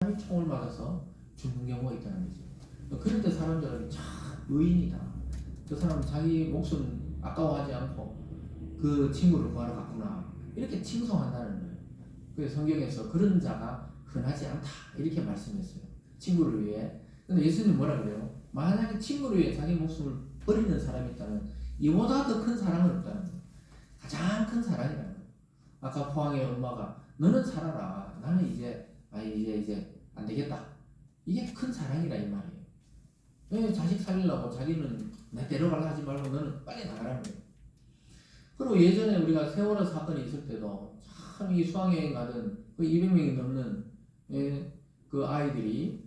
사람이 총을 맞아서 죽는 경우가 있다는 거죠. 그럴 때 사람들은 참 의인이다. 그 사람은 자기 목숨 아까워하지 않고 그 친구를 구하러 갔구나. 이렇게 칭송한다는 거예요. 그래서 성경에서 그런 자가 흔하지 않다. 이렇게 말씀했어요. 친구를 위해. 근데 예수님 뭐라 그래요? 만약에 친구를 위해 자기 목숨을 버리는 사람이 있다면 이보다 더 큰 사랑은 없다는 거예요. 가장 큰 사랑이라는 거예요. 아까 포항의 엄마가 너는 살아라. 나는 이제 안 되겠다. 이게 큰 사랑이라 이 말이에요. 왜 자식 살리려고 자기는 내 데려가려 하지 말고 너는 빨리 나가라는 거예요. 그리고 예전에 우리가 세월호 사건이 있을 때도 참 이 수학여행 가던 그 200명이 넘는 그 아이들이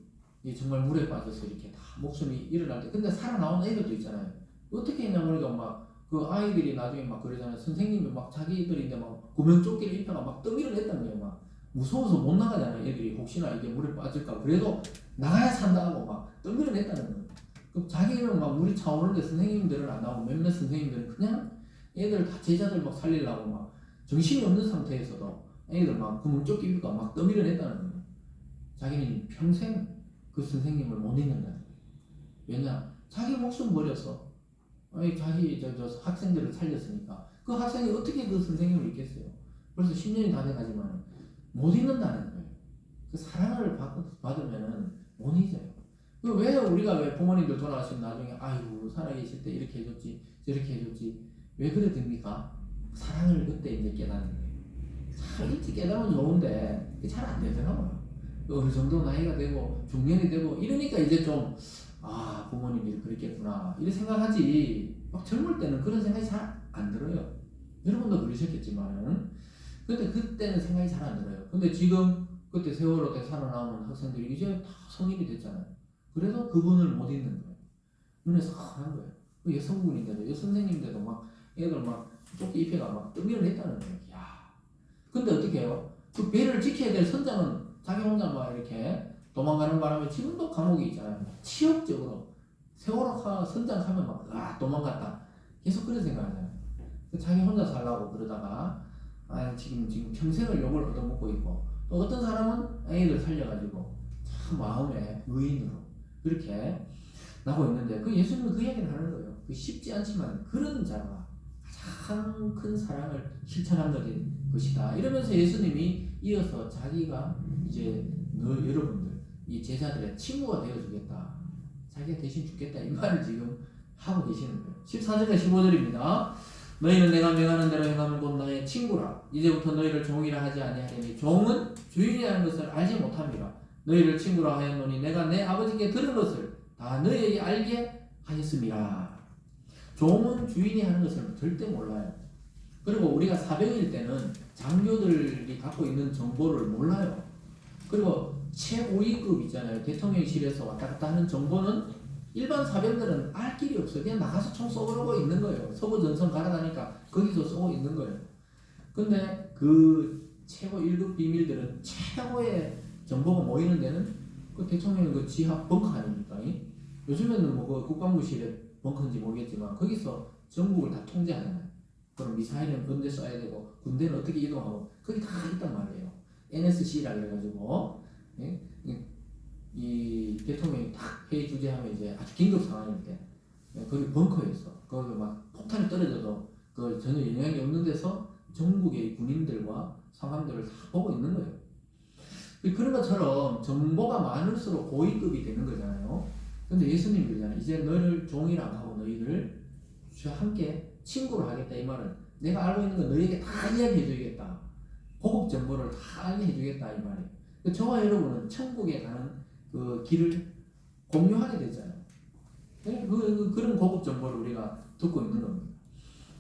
정말 물에 빠져서 이렇게 다 목숨이 일어날 때 근데 살아나온 애들도 있잖아요. 어떻게 했냐면 우리가 막 그 아이들이 나중에 막 그러잖아요. 선생님이 막 자기들인데 막 구명조끼를 입혀가 막 떠밀어 냈다는 거예요. 막 무서워서 못 나가잖아요. 애들이 혹시나 이게 물에 빠질까. 그래도 나가야 산다고 막 떠밀어 냈다는 거예요. 그럼 자기는 막 물이 차오르는데 선생님들은 안 나오고 몇몇 선생님들은 그냥 애들 다 제자들 막 살리려고 막 정신이 없는 상태에서도 애들 막 구명조끼 입고 막 떠밀어 냈다는 거예요. 자기는 평생 그 선생님을 못 잊는다. 왜냐? 자기 목숨 버려서 자기 저 학생들을 살렸으니까 그 학생이 어떻게 그 선생님을 잊겠어요? 벌써 10년이 다 돼가지만 못 잊는다는 거예요. 그 사랑을 받으면은 못 잊어요. 왜 우리가 왜 부모님들 돌아가시면 나중에 아이고 살아계실 때 이렇게 해줬지 저렇게 해줬지 왜 그래 됩니까? 사랑을 그때 이제 깨닫는 거예요. 참 일찍 깨달으면 좋은데 잘 안 되더라고요. 어느 정도 나이가 되고 중년이 되고 이러니까 이제 좀 부모님이 그랬겠구나 이렇게 생각하지 막 젊을 때는 그런 생각이 잘 안 들어요. 여러분도 그러셨겠지만 근데 그때는 생각이 잘 안 들어요. 근데 지금 그때 세월호 때 살아남은 학생들이 이제 다 성인이 됐잖아요. 그래서 그분을 못 잊는 거예요. 눈에 선한 거예요. 그 여성분인데도 여선생님인데도 막 애들 막 조끼 입혀가 막 떠밀어 냈다는 거예요. 야. 근데 어떻게 해요? 그 배를 지켜야 될 선장은 자기 혼자 막 이렇게 도망가는 바람에 지금도 감옥이 있잖아요. 치욕적으로 세월호 선장하면 막 도망갔다. 계속 그런 생각하잖아요. 자기 혼자 살라고 그러다가 지금 평생을 욕을 얻어먹고 있고 또 어떤 사람은 애들 살려가지고 참 마음에 의인으로 그렇게 나고 있는데 그 예수님은 그 얘기를 하는 거예요. 그 쉽지 않지만 그런 자가 가장 큰 사랑을 실천한 것이다. 이러면서 예수님이 이어서 자기가 이제 여러분들 이 제자들의 친구가 되어주겠다. 자기가 대신 죽겠다. 이 말을 지금 하고 계시는 거예요. 14절과 15절입니다. 너희는 내가 명하는 대로 행하면 곧 너의 친구라. 이제부터 너희를 종이라 하지 아니하리니 종은 주인이라는 것을 알지 못합니다. 너희를 친구라 하였노니 내가 내 아버지께 들은 것을 다 너희에게 알게 하였습니다. 종은 주인이 하는 것을 절대 몰라요. 그리고 우리가 사병일 때는 장교들이 갖고 있는 정보를 몰라요. 그리고 최고위급 있잖아요. 대통령실에서 왔다 갔다 하는 정보는 일반 사병들은 알 길이 없어요. 그냥 나가서 총 쏘고 있는 거예요. 서부 전선 갈아다니까 거기서 쏘고 있는 거예요. 근데 그 최고 1급 비밀들은 최고의 정보가 모이는 데는 그 대통령 그 지하 벙커 아닙니까? 요즘에는 뭐 그 국방부실에 벙커인지 모르겠지만 거기서 전국을 다 통제하잖아요. 그럼 미사일은 언제 쏴야 되고 군대는 어떻게 이동하고 거기 다 있단 말이에요. NSC라 그래가지고 이 대통령이 딱 회의 주재하면 이제 아주 긴급 상황일 때 거기 벙커에서 거기 막 폭탄이 떨어져도 그 전혀 영향이 없는 데서 전국의 군인들과 상황들을 다 보고 있는 거예요. 그런 것처럼 정보가 많을수록 고위급이 되는 거잖아요. 근데 예수님이 그러잖아요. 이제 너를 종이라 하고 너희를 함께 친구로 하겠다. 이 말은 내가 알고 있는 거 너희에게 다 이야기해 주겠다. 고급 정보를 다 알게 해주겠다. 이 말이에요. 저와 여러분은 천국에 가는 그 길을 공유하게 되잖아요. 그런 고급 정보를 우리가 듣고 있는 겁니다.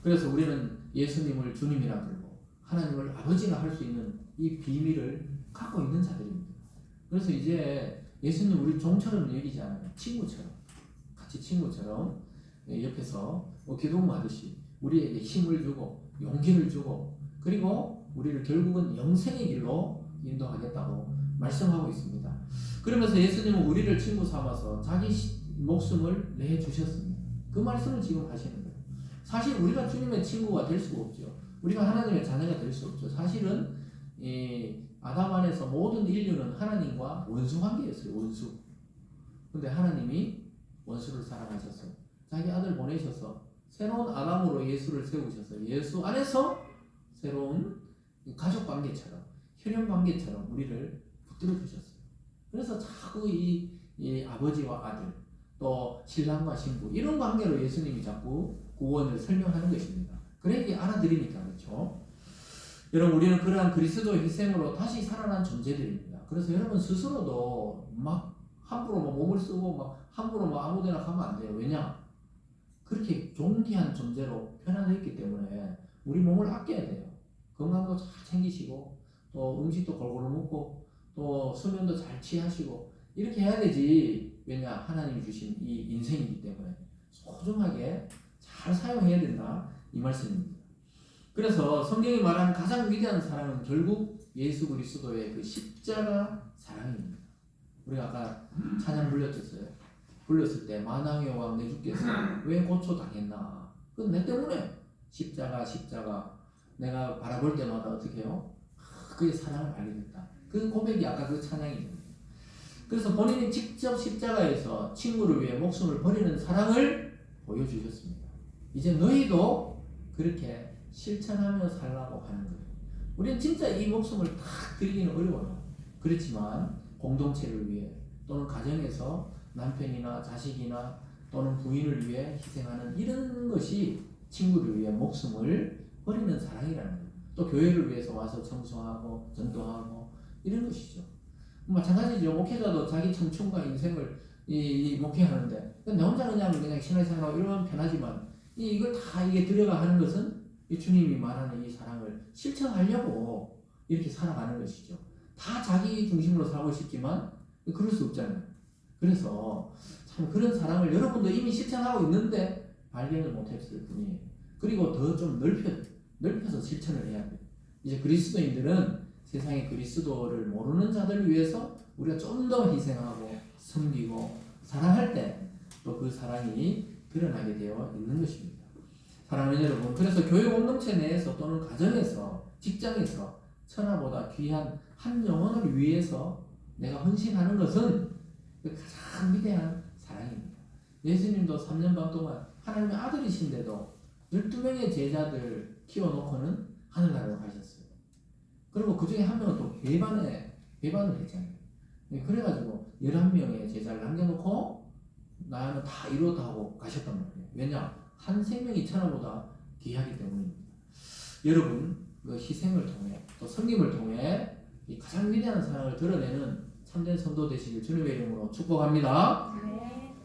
그래서 우리는 예수님을 주님이라 부르고 하나님을 아버지라 할 수 있는 이 비밀을 갖고 있는 자들입니다. 그래서 이제 예수님 우리 종처럼 여기지 않아요. 친구처럼 같이 친구처럼 옆에서 기도하듯이 우리에게 힘을 주고 용기를 주고 그리고 우리를 결국은 영생의 길로 인도하겠다고 말씀하고 있습니다. 그러면서 예수님은 우리를 친구 삼아서 자기 목숨을 내주셨습니다. 그 말씀을 지금 하시는 거예요. 사실 우리가 주님의 친구가 될 수가 없죠. 우리가 하나님의 자녀가 될 수 없죠. 사실은 아담 안에서 모든 인류는 하나님과 원수 관계였어요. 원수. 근데 하나님이 원수를 사랑하셔서 자기 아들 보내셔서 새로운 아담으로 예수를 세우셔서 예수 안에서 새로운 가족 관계처럼 혈연 관계처럼 우리를 붙들어 주셨어요. 그래서 자꾸 이 아버지와 아들 또 신랑과 신부 이런 관계로 예수님이 자꾸 구원을 설명하는 것입니다. 그러니까 알아들으니까 그렇죠. 여러분 우리는 그러한 그리스도의 희생으로 다시 살아난 존재들입니다. 그래서 여러분 스스로도 막 함부로 막 몸을 쓰고 막 함부로 막 아무데나 가면 안 돼요. 왜냐? 그렇게 존귀한 존재로 변화되었기 때문에 우리 몸을 아껴야 돼요. 건강도 잘 챙기시고 또 음식도 골고루 먹고 또 수면도 잘 취하시고 이렇게 해야 되지. 왜냐? 하나님이 주신 이 인생이기 때문에 소중하게 잘 사용해야 된다 이 말씀입니다. 그래서 성경이 말하는 가장 위대한 사랑은 결국 예수 그리스도의 그 십자가 사랑입니다. 우리가 아까 찬양 불렀을 때 만왕의 왕 내 주께서 왜 고초당했나? 그건 내 때문에 십자가 내가 바라볼 때마다 어떻게 해요? 그의 사랑을 알게 됐다. 그 고백이 아까 그 찬양입니다. 그래서 본인이 직접 십자가에서 친구를 위해 목숨을 버리는 사랑을 보여주셨습니다. 이제 너희도 그렇게 실천하며 살라고 하는 거예요. 우리는 진짜 이 목숨을 다 드리기는 어려워요. 그렇지만 공동체를 위해 또는 가정에서 남편이나 자식이나 또는 부인을 위해 희생하는 이런 것이 친구를 위해 목숨을 버리는 사랑이라는 거예요. 또 교회를 위해서 와서 청소하고 전도하고 이런 것이죠. 마찬가지죠. 목회자도 자기 청춘과 인생을 목회하는데 내 혼자 그냥 신앙생활하고 이러면 편하지만 이걸 다 이게 들여가 하는 것은 이 주님이 말하는 이 사랑을 실천하려고 이렇게 살아가는 것이죠. 다 자기 중심으로 살고 싶지만 그럴 수 없잖아요. 그래서 참 그런 사랑을 여러분도 이미 실천하고 있는데 발견을 못했을 뿐이에요. 그리고 더 좀 넓혀서 실천을 해야 돼요. 이제 그리스도인들은 세상의 그리스도를 모르는 자들을 위해서 우리가 좀 더 희생하고 섬기고 사랑할 때 또 그 사랑이 드러나게 되어 있는 것입니다. 사랑하는 여러분, 그래서 교회 공동체 내에서 또는 가정에서 직장에서 천하보다 귀한 한 영혼을 위해서 내가 헌신하는 것은 가장 위대한 사랑입니다. 예수님도 3년 반 동안 하나님의 아들이신데도 12명의 제자들 키워놓고는 하늘나라로 가셨어요. 그리고 그 중에 한 명은 또 배반을 했잖아요. 그래가지고 11명의 제자를 남겨놓고 나는 다 이루었다 하고 가셨단 말이에요. 왜냐? 한 생명이 천하보다 귀하기 때문입니다. 여러분, 그 희생을 통해 또 섬김을 통해 이 가장 위대한 사랑을 드러내는 참된 성도 되시길 주님의 이름으로 축복합니다. 네.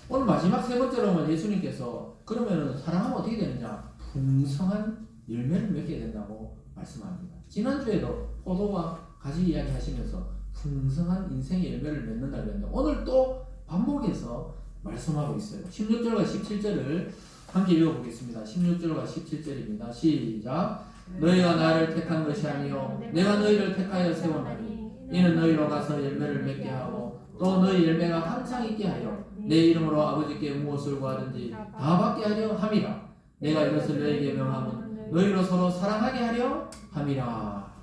오늘 마지막 세 번째로는 예수님께서 그러면 사랑하면 어떻게 되느냐? 풍성한 열매를 맺게 된다고 말씀합니다. 지난주에도 포도와 가지 이야기 하시면서 풍성한 인생의 열매를 맺는다고 했는데 오늘 또 반복해서 말씀하고 있어요. 16절과 17절을 함께 읽어보겠습니다. 16절과 17절입니다. 시작. 너희가 나를 택한 것이 아니요 내가 너희를 택하여 세웠나니 이는 너희로 가서 열매를 맺게 하고 또 너희 열매가 항상 있게 하여 내 이름으로 아버지께 무엇을 구하든지 다 받게 하려 함이라. 내가 이것을 너희에게 명함은 너희로 서로 사랑하게 하려 함이라.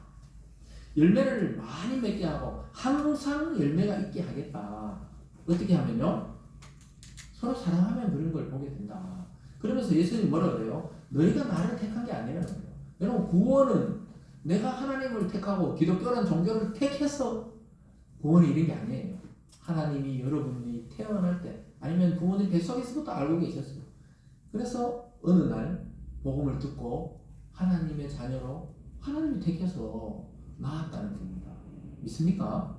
열매를 많이 맺게 하고 항상 열매가 있게 하겠다. 어떻게 하면요? 서로 사랑하면 그런 걸 보게 된다. 그러면서 예수님이 뭐라 그래요? 너희가 나를 택한 게 아니라는 거예요. 여러분 구원은 내가 하나님을 택하고 기독교라는 종교를 택해서 구원이 이런 게 아니에요. 하나님이 여러분이 태어날 때 아니면 부모님 뱃속에서부터 알고 계셨어요. 그래서 어느 날 복음을 듣고 하나님의 자녀로 하나님이 택해서 낳았다는 겁니다. 믿습니까?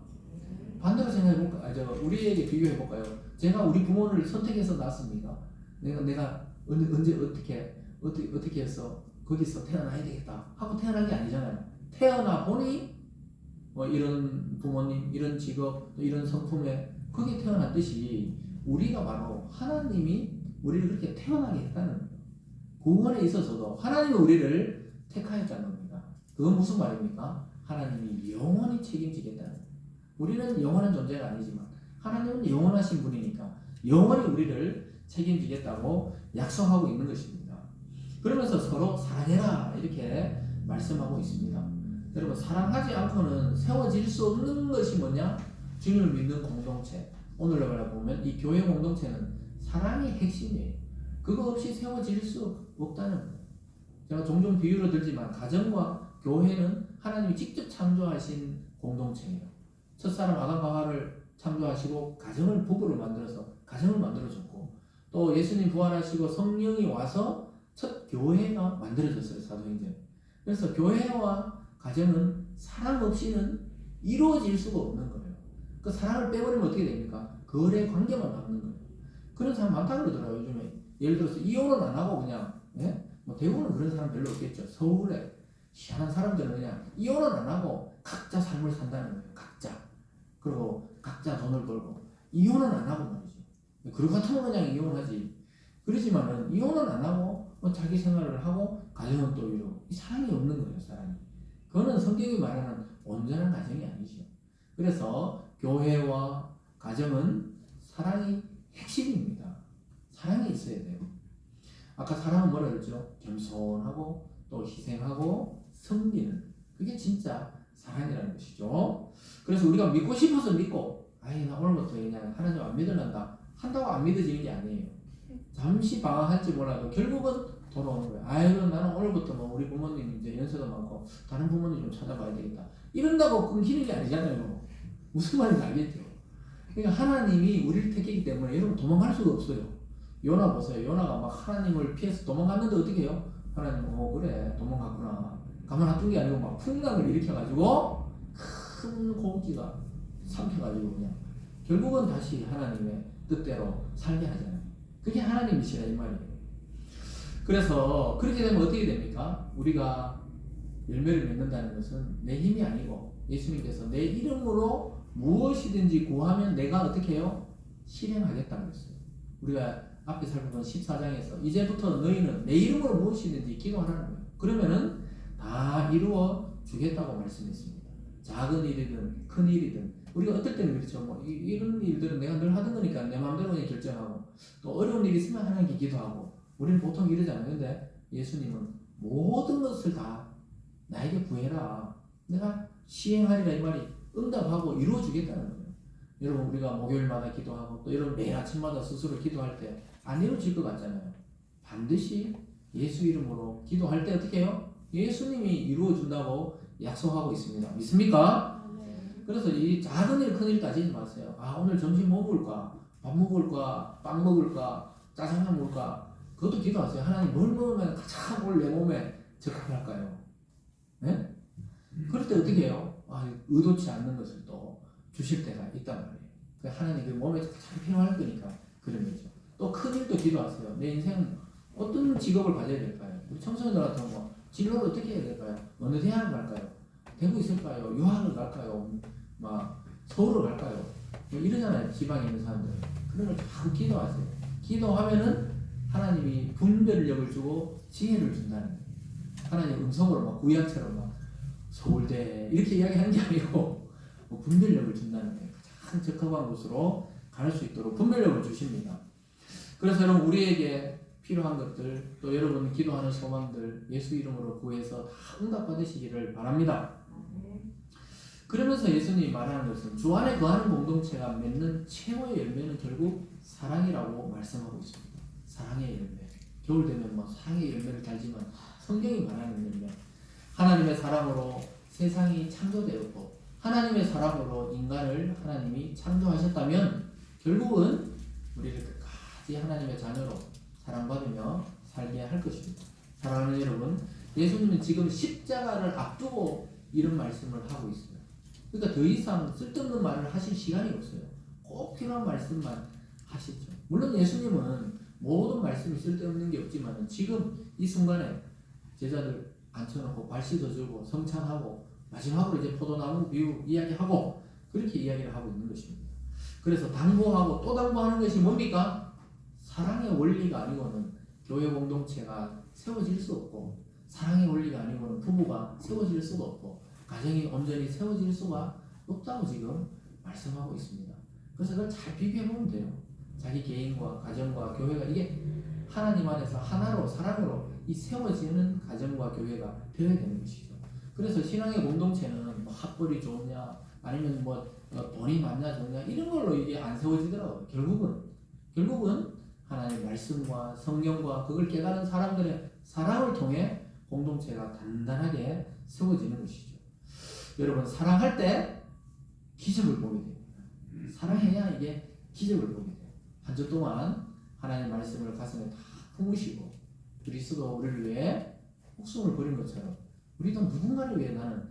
반대로 생각해볼까요? 우리에게 비교해볼까요? 제가 우리 부모를 선택해서 낳았습니까? 내가 언제 어떻게 해서 거기서 태어나야 되겠다 하고 태어난 게 아니잖아요. 태어나 보니 뭐 이런 부모님, 이런 직업, 이런 성품에 거기에 태어났듯이 우리가 바로 하나님이 우리를 그렇게 태어나게 했다는 거예요. 구원에 있어서도 하나님이 우리를 택하였다는 겁니다. 그건 무슨 말입니까? 하나님이 영원히 책임지겠다는 거예요. 우리는 영원한 존재가 아니지만 하나님은 영원하신 분이니까 영원히 우리를 책임지겠다고 약속하고 있는 것입니다. 그러면서 서로 사랑해라 이렇게 말씀하고 있습니다. 여러분 사랑하지 않고는 세워질 수 없는 것이 뭐냐? 주님을 믿는 공동체. 오늘날 보면 이 교회 공동체는 사랑이 핵심이에요. 그거 없이 세워질 수 없다는 거예요. 제가 종종 비유를 들지만 가정과 교회는 하나님이 직접 창조하신 공동체예요. 첫사람 아담과 하와를 창조하시고 가정을 부부로 만들어서 가정을 만들어줬고 또 예수님 부활하시고 성령이 와서 첫 교회가 만들어졌어요. 사도행전. 그래서 교회와 가정은 사랑 없이는 이루어질 수가 없는 거예요. 그 사랑을 빼버리면 어떻게 됩니까? 거래 관계만 남는 거예요. 그런 사람 많다 그러더라고요. 요즘에 예를 들어서 이혼은 안 하고 그냥 뭐 대구는 그런 사람 별로 없겠죠. 서울에 희한한 사람들은 그냥 이혼은 안 하고 각자 삶을 산다는 거예요. 각자. 그리고 각자 돈을 벌고 이혼은 안 하고 말이죠. 그러 같으면 그냥 이혼하지. 그러지만은 이혼은 안 하고 뭐 자기 생활을 하고 가정은 또 이루고 이 사랑이 없는 거예요. 사랑이. 그거는 성경이 말하는 온전한 가정이 아니죠. 그래서 교회와 가정은 사랑이 핵심입니다. 사랑이 있어야 돼요. 아까 사랑은 뭐라 그랬죠? 겸손하고 또 희생하고 섬기는 그게 진짜 사랑이라는 것이죠. 그래서 우리가 믿고 싶어서 믿고 아이 나 오늘부터 그냥 하나님 안 믿을란다 한다고 안 믿어지는 게 아니에요. 잠시 방황할지 몰라도 결국은 돌아오는 거예요. 아유 나는 오늘부터 뭐 우리 부모님 이제 연세도 많고 다른 부모님 좀 찾아봐야 되겠다 이런다고 끊기는 게 아니잖아요. 무슨 말인지 알겠죠? 그러니까 하나님이 우리를 택했기 때문에 여러분 도망갈 수가 없어요. 요나 보세요. 요나가 막 하나님을 피해서 도망갔는데 어떻게 해요? 하나님 그래 도망갔구나. 가만 놔둔 게 아니고 막 풍랑을 일으켜가지고 큰 고기가 삼켜가지고 그냥 결국은 다시 하나님의 뜻대로 살게 하잖아요. 그게 하나님이시라 이 말이에요. 그래서 그렇게 되면 어떻게 됩니까? 우리가 열매를 맺는다는 것은 내 힘이 아니고 예수님께서 내 이름으로 무엇이든지 구하면 내가 어떻게 해요? 실행하겠다는 것이에요. 우리가 앞에 살펴본 14장에서 이제부터 너희는 내 이름으로 무엇이든지 기도하라는 거예요. 그러면은 다 이루어 주겠다고 말씀했습니다. 작은 일이든 큰 일이든 우리가 어떨 때는 그렇죠. 뭐 이런 일들은 내가 늘 하던 거니까 내 마음대로 그냥 결정하고 또 어려운 일이 있으면 하나님께 기도하고 우리는 보통 이러잖아요. 근데 예수님은 모든 것을 다 나에게 구해라. 내가 시행하리라 이 말이 응답하고 이루어 주겠다는 거예요. 여러분 우리가 목요일마다 기도하고 또 여러분 매일 아침마다 스스로 기도할 때 안 이루어질 것 같잖아요. 반드시 예수 이름으로 기도할 때 어떻게 해요? 예수님이 이루어 준다고 약속하고 있습니다. 믿습니까? 그래서 이 작은 일 큰 일 따지지 마세요. 아 오늘 점심 뭐 먹을까? 밥 먹을까? 빵 먹을까? 짜장면 먹을까? 그것도 기도하세요. 하나님 뭘 먹으면 가장 오늘 내 몸에 적합할까요? 네? 그럴 때 어떻게 해요? 아, 의도치 않는 것을 또 주실 때가 있단 말이에요. 하나님 그 몸에 가장 필요할 거니까 그런 거죠. 또 큰 일도 기도하세요. 내 인생 어떤 직업을 가져야 될까요? 우리 청소년들 같은 거 진로를 어떻게 해야 될까요? 어느 대학을 갈까요? 대구 있을까요? 유학을 갈까요? 막 서울을 갈까요? 뭐 이러잖아요. 지방에 있는 사람들. 그런 걸 다 기도하세요. 기도하면은 하나님이 분별력을 주고 지혜를 준다는 거예요. 하나님 음성으로 막 구약처럼 막 서울대 이렇게 이야기하는 게 아니고 뭐 분별력을 준다는 거예요. 가장 적합한 곳으로 갈 수 있도록 분별력을 주십니다. 그래서 여러분 우리에게 필요한 것들 또 여러분 기도하는 소망들 예수 이름으로 구해서 다 응답받으시기를 바랍니다. 그러면서 예수님이 말하는 것은 주 안에 거하는 공동체가 맺는 최고의 열매는 결국 사랑이라고 말씀하고 있습니다. 사랑의 열매. 겨울 되면 뭐 사랑의 열매를 달지만 성경이 말하는 열매. 하나님의 사랑으로 세상이 창조되었고 하나님의 사랑으로 인간을 하나님이 창조하셨다면 결국은 우리를 끝까지 하나님의 자녀로 사랑받으며 살게 할 것입니다. 사랑하는 여러분, 예수님은 지금 십자가를 앞두고 이런 말씀을 하고 있어요. 그러니까 더 이상 쓸데없는 말을 하실 시간이 없어요. 꼭 필요한 말씀만 하시죠. 물론 예수님은 모든 말씀이 쓸데없는 게 없지만 지금 이 순간에 제자들 앉혀놓고 발 씻어주고 성찬하고 마지막으로 이제 포도나무 비유 이야기하고 그렇게 이야기를 하고 있는 것입니다. 그래서 당부하고 또 당부하는 것이 뭡니까? 사랑의 원리가 아니고는 교회 공동체가 세워질 수 없고 사랑의 원리가 아니고는 부부가 세워질 수가 없고 가정이 온전히 세워질 수가 없다고 지금 말씀하고 있습니다. 그래서 그걸 잘 비교해보면 돼요. 자기 개인과 가정과 교회가 이게 하나님 안에서 하나로 사랑으로 이 세워지는 가정과 교회가 되어야 되는 것이죠. 그래서 신앙의 공동체는 뭐 학벌이 좋냐 아니면 뭐 돈이 많냐 좋냐 이런 걸로 이게 안 세워지더라고요. 결국은 하나님의 말씀과 성경과 그걸 깨달은 사람들의 사랑을 통해 공동체가 단단하게 세워지는 것이죠. 여러분 사랑할 때 기적을 보게 됩니다. 사랑해야 이게 기적을 보게 돼요. 한 주 동안 하나님의 말씀을 가슴에 다 품으시고 그리스도 우리를 위해 목숨을 버린 것처럼 우리도 누군가를 위해 나는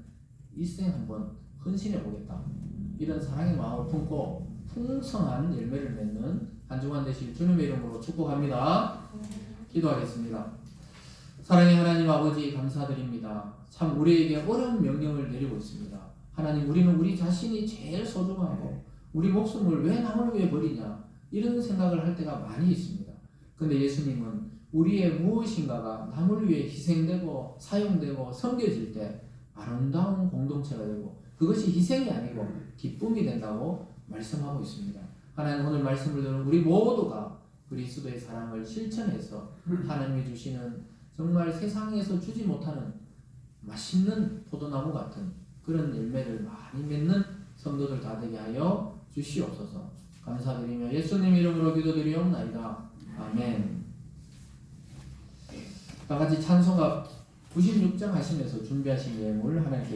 일생 한번 헌신해 보겠다. 이런 사랑의 마음을 품고 풍성한 열매를 맺는 한 주간 되실 주님의 이름으로 축복합니다. 기도하겠습니다. 사랑의 하나님 아버지 감사드립니다. 참 우리에게 어려운 명령을 내리고 있습니다. 하나님 우리는 우리 자신이 제일 소중하고 우리 목숨을 왜 남을 위해 버리냐 이런 생각을 할 때가 많이 있습니다. 근데 예수님은 우리의 무엇인가가 남을 위해 희생되고 사용되고 섬겨질 때 아름다운 공동체가 되고 그것이 희생이 아니고 기쁨이 된다고 말씀하고 있습니다. 하나님 오늘 말씀을 들은 우리 모두가 그리스도의 사랑을 실천해서 하나님이 주시는 정말 세상에서 주지 못하는 맛있는 포도나무 같은 그런 열매를 많이 맺는 성도들 다 되게 하여 주시옵소서. 감사드리며 예수님 이름으로 기도드리옵나이다. 아멘. 다 같이 찬송가 96장 하시면서 준비하신 예물 하나님께